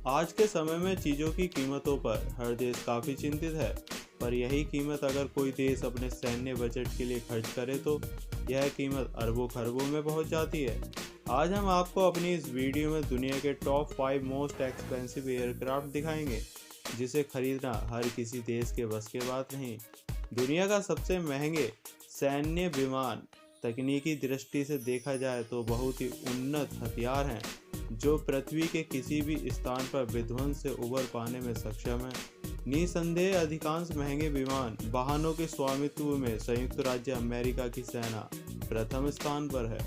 आज के समय में चीज़ों की कीमतों पर हर देश काफ़ी चिंतित है, पर यही कीमत अगर कोई देश अपने सैन्य बजट के लिए खर्च करे तो यह कीमत अरबों खरबों में पहुंच जाती है। आज हम आपको अपनी इस वीडियो में दुनिया के टॉप 5 मोस्ट एक्सपेंसिव एयरक्राफ्ट दिखाएंगे, जिसे खरीदना हर किसी देश के बस की बात नहीं। दुनिया का सबसे महंगे सैन्य विमान तकनीकी दृष्टि से देखा जाए तो बहुत ही उन्नत हथियार हैं, जो पृथ्वी के किसी भी स्थान पर विध्वंस से उबर पाने में सक्षम है। निसंदेह अधिकांश महंगे विमान वाहनों के स्वामित्व में संयुक्त राज्य अमेरिका की सेना प्रथम स्थान पर है।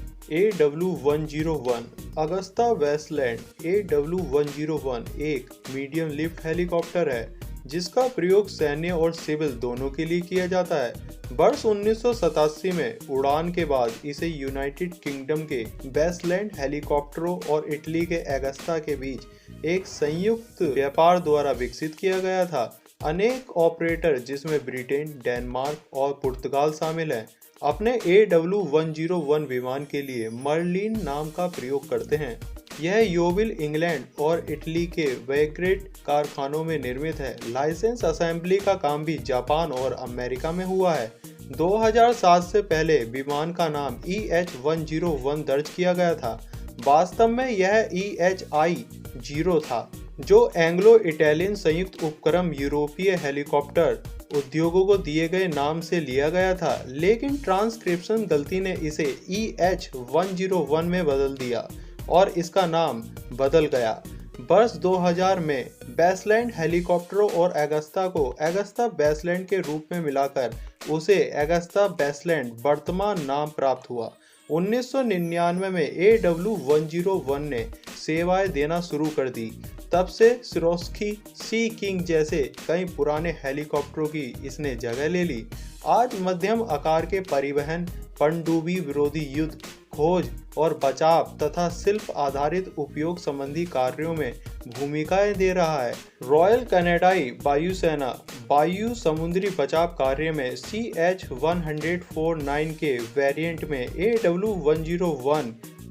AW101 अगस्ता वेस्टलैंड AW101 एक मीडियम लिफ्ट हेलीकॉप्टर है, जिसका प्रयोग सैन्य और सिविल दोनों के लिए किया जाता है। वर्ष 1987 में उड़ान के बाद इसे यूनाइटेड किंगडम के वेस्टलैंड हेलीकॉप्टरों और इटली के अगस्ता के बीच एक संयुक्त व्यापार द्वारा विकसित किया गया था। अनेक ऑपरेटर, जिसमें ब्रिटेन, डेनमार्क और पुर्तगाल शामिल हैं, अपने AW101 विमान के लिए मर्लिन नाम का प्रयोग करते हैं। यह योविल, इंग्लैंड और इटली के वैग्रेट कारखानों में निर्मित है। लाइसेंस असेंबली का काम भी जापान और अमेरिका में हुआ है। 2007 से पहले विमान का नाम EH101 दर्ज किया गया था। वास्तव में यह EHI-0 था, जो एंग्लो इटालियन संयुक्त उपक्रम यूरोपीय हेलीकॉप्टर उद्योगों को दिए गए नाम से लिया गया था, लेकिन ट्रांसक्रिप्शन गलती ने इसे EH101 में बदल दिया और इसका नाम बदल गया। वर्ष 2000 में वेस्टलैंड हेलीकॉप्टरों और अगस्ता को अगस्ता वेस्टलैंड के रूप में मिलाकर उसे अगस्ता वेस्टलैंड वर्तमान नाम प्राप्त हुआ। 1999 में AW101 ने सेवाएं देना शुरू कर दी। तब से सिरोस्की, सी किंग जैसे कई पुराने हेलीकॉप्टरों की इसने जगह ले ली। आज मध्यम आकार के परिवहन, पनडुब्बी विरोधी युद्ध, खोज और बचाव तथा शिल्प आधारित उपयोग संबंधी कार्यों में भूमिकाएं दे रहा है। रॉयल कनाडाई वायुसेना वायु समुद्री बचाव कार्य में CH-149 के वेरिएंट में AW101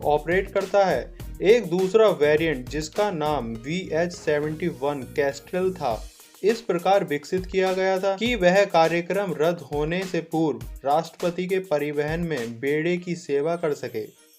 ऑपरेट करता है। एक दूसरा वेरिएंट, जिसका नाम VH-71 कैस्ट्रेल था, इस प्रकार विकसित किया गया था कि वह कार्यक्रम रद्द होने से पूर्व राष्ट्रपति के परिवहन में बेड़े की सेवा कर सके।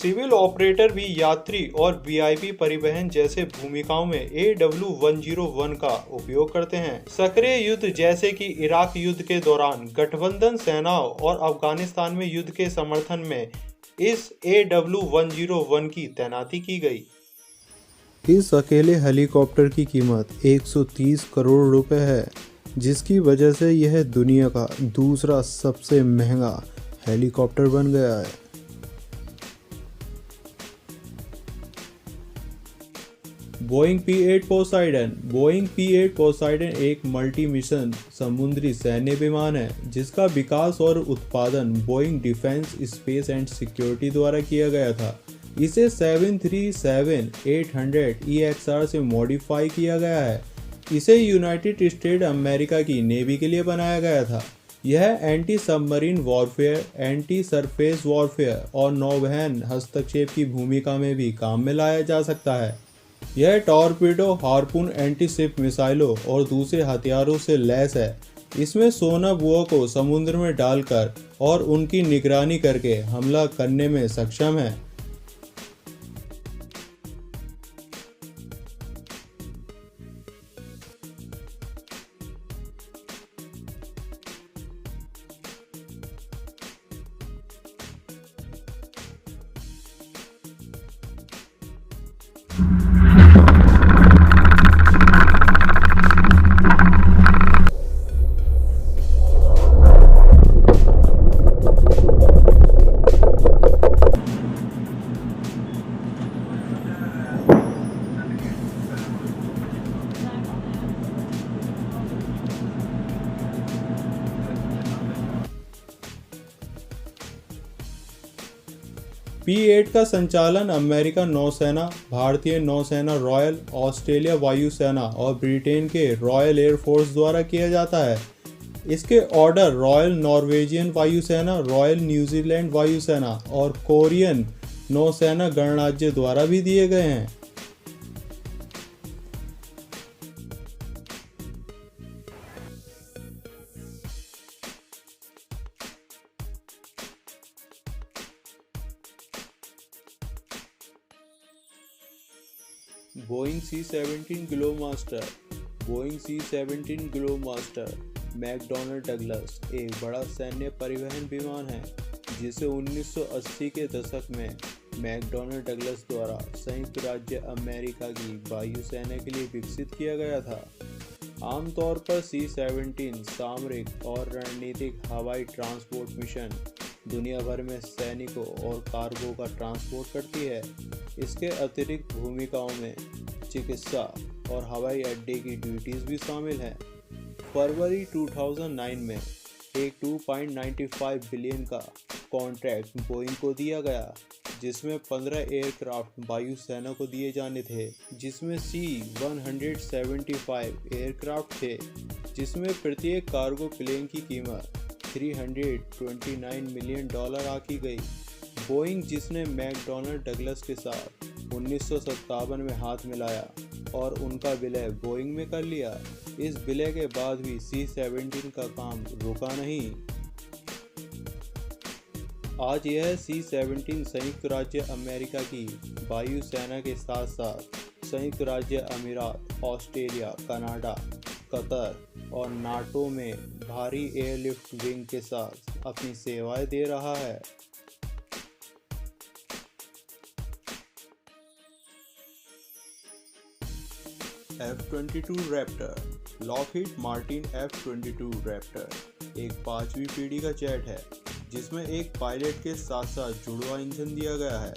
सिविल ऑपरेटर भी यात्री और VIP परिवहन जैसे भूमिकाओं में AW101 का उपयोग करते हैं। सक्रिय युद्ध, जैसे कि इराक युद्ध के दौरान गठबंधन सेनाओं और अफगानिस्तान में युद्ध के समर्थन में इस AW101 की तैनाती की गई। इस अकेले हेलीकॉप्टर की कीमत 130 करोड़ रुपए है, जिसकी वजह से यह दुनिया का दूसरा सबसे महंगा हेलीकॉप्टर बन गया है। Boeing P-8 Poseidon Boeing P-8 Poseidon एक मल्टी मिशन समुद्री सैन्य विमान है, जिसका विकास और उत्पादन Boeing defence, space and security द्वारा किया गया था। इसे 737-800 EXR से मॉडिफाई किया गया है। इसे यूनाइटेड स्टेट अमेरिका की नेवी के लिए बनाया गया था। यह anti submarine warfare, anti surface warfare और नौवहन हस्तक्षेप की भूमिका में भी काम में लाया जा सकता है। यह टॉर्पीडो, हार्पून, एंटी-शिप मिसाइलों और दूसरे हथियारों से लैस है। इसमें सोना बुओं को समुद्र में डालकर और उनकी निगरानी करके हमला करने में सक्षम है। P-8 का संचालन अमेरिकन नौसेना, भारतीय नौसेना, रॉयल ऑस्ट्रेलिया वायुसेना और ब्रिटेन के रॉयल एयर फोर्स द्वारा किया जाता है। इसके ऑर्डर रॉयल नॉर्वेजियन वायुसेना, रॉयल न्यूजीलैंड वायुसेना और कोरियन नौसेना गणराज्य द्वारा भी दिए गए हैं। Boeing C-17 Globemaster. Boeing C-17 Globemaster McDonnell Douglas एक बड़ा सैन्य परिवहन विमान है जिसे 1980 के दशक में मैकडॉनल्ड डगलस द्वारा संयुक्त राज्य अमेरिका की वायुसेना के लिए विकसित किया गया था। आमतौर पर C-17 सामरिक और रणनीतिक हवाई ट्रांसपोर्ट मिशन दुनिया भर में सैनिकों और कार्गो का ट्रांसपोर्ट करती है। इसके अतिरिक्त भूमिकाओं में चिकित्सा और हवाई अड्डे की ड्यूटीज भी शामिल हैं। फरवरी 2009 में एक 2.95 बिलियन का कॉन्ट्रैक्ट बोइंग को दिया गया, जिसमें 15 एयरक्राफ्ट वायुसेना को दिए जाने थे, जिसमें C-175 एयरक्राफ्ट थे, जिसमें प्रत्येक कार्गो प्लेन की कीमत $329 मिलियन आकी गई। बोइंग, जिसने मैकडॉनल्ड डगलस के साथ 1957 में हाथ मिलाया और उनका विलय बोइंग में कर लिया, इस विलय के बाद भी C-17 का काम रुका नहीं। आज यह C-17 संयुक्त राज्य अमेरिका की वायुसेना के साथ साथ संयुक्त राज्य अमीरात, ऑस्ट्रेलिया, कनाडा, कतर और नाटो में भारी एयरलिफ्ट विंग के साथ अपनी सेवाएं दे रहा है। F-22 Raptor. Lockheed Martin F-22 Raptor एक 5वीं पीढ़ी का जेट है जिसमें एक पायलट के साथ साथ जुड़वा इंजन दिया गया है।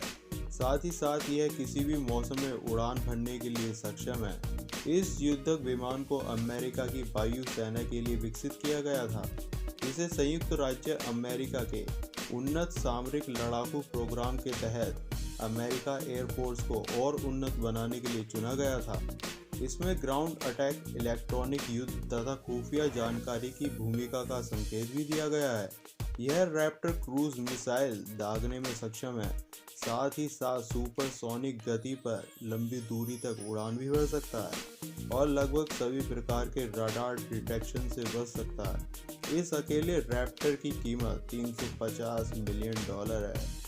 साथ ही साथ यह किसी भी मौसम में उड़ान भरने के लिए सक्षम है। इस युद्धक विमान को अमेरिका की वायुसेना के लिए विकसित किया गया था। इसे संयुक्त राज्य अमेरिका के उन्नत सामरिक लड़ाकू प्रोग्राम के तहत अमेरिका एयरफोर्स को और उन्नत बनाने के लिए चुना गया था। इसमें ग्राउंड अटैक, इलेक्ट्रॉनिक युद्ध तथा खुफिया जानकारी की भूमिका का संकेत भी दिया गया है। यह रैप्टर क्रूज मिसाइल दागने में सक्षम है, साथ ही साथ सुपरसोनिक गति पर लंबी दूरी तक उड़ान भी भर सकता है और लगभग सभी प्रकार के रडार डिटेक्शन से बच सकता है। इस अकेले रैप्टर की कीमत $350 मिलियन है।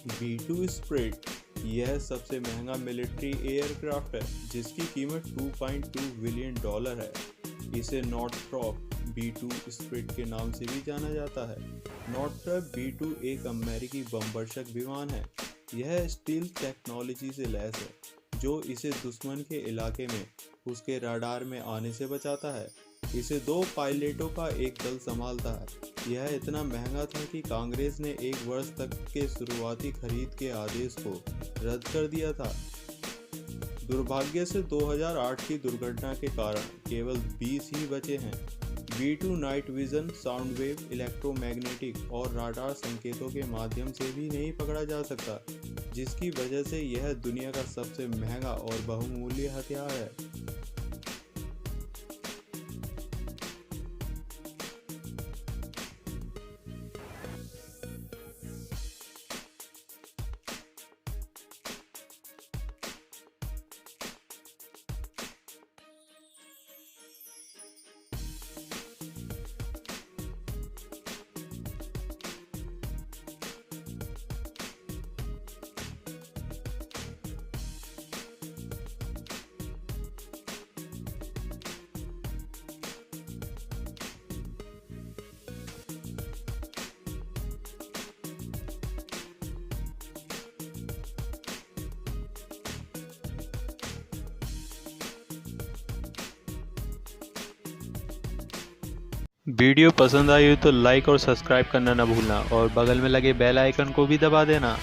B2 स्प्रिट यह सबसे महंगा मिलिट्री एयरक्राफ्ट है जिसकी कीमत $2.2 बिलियन है। इसे नॉर्थरॉप B2 स्प्रिट के नाम से भी जाना जाता है। नॉर्थरॉप B2 एक अमेरिकी बमवर्षक विमान है। यह स्टील टेक्नोलॉजी से लैस है जो इसे दुश्मन के इलाके में उसके रडार में आने से बचाता है। इसे 2 पायलटों का एक दल संभालता है। यह इतना महंगा था कि कांग्रेस ने 1 वर्ष तक के शुरुआती खरीद के आदेश को रद्द कर दिया था। दुर्भाग्य से 2008 की दुर्घटना के कारण केवल 20 ही बचे हैं। B2 night vision, sound wave, electromagnetic और राडार संकेतों के माध्यम से भी नहीं पकड़ा जा सकता, जिसकी वजह से यह दुनिया का सबसे महंगा और बहुमूल्य हथियार है। वीडियो पसंद आई हो तो लाइक और सब्सक्राइब करना न भूलना और बगल में लगे बेल आइकन को भी दबा देना।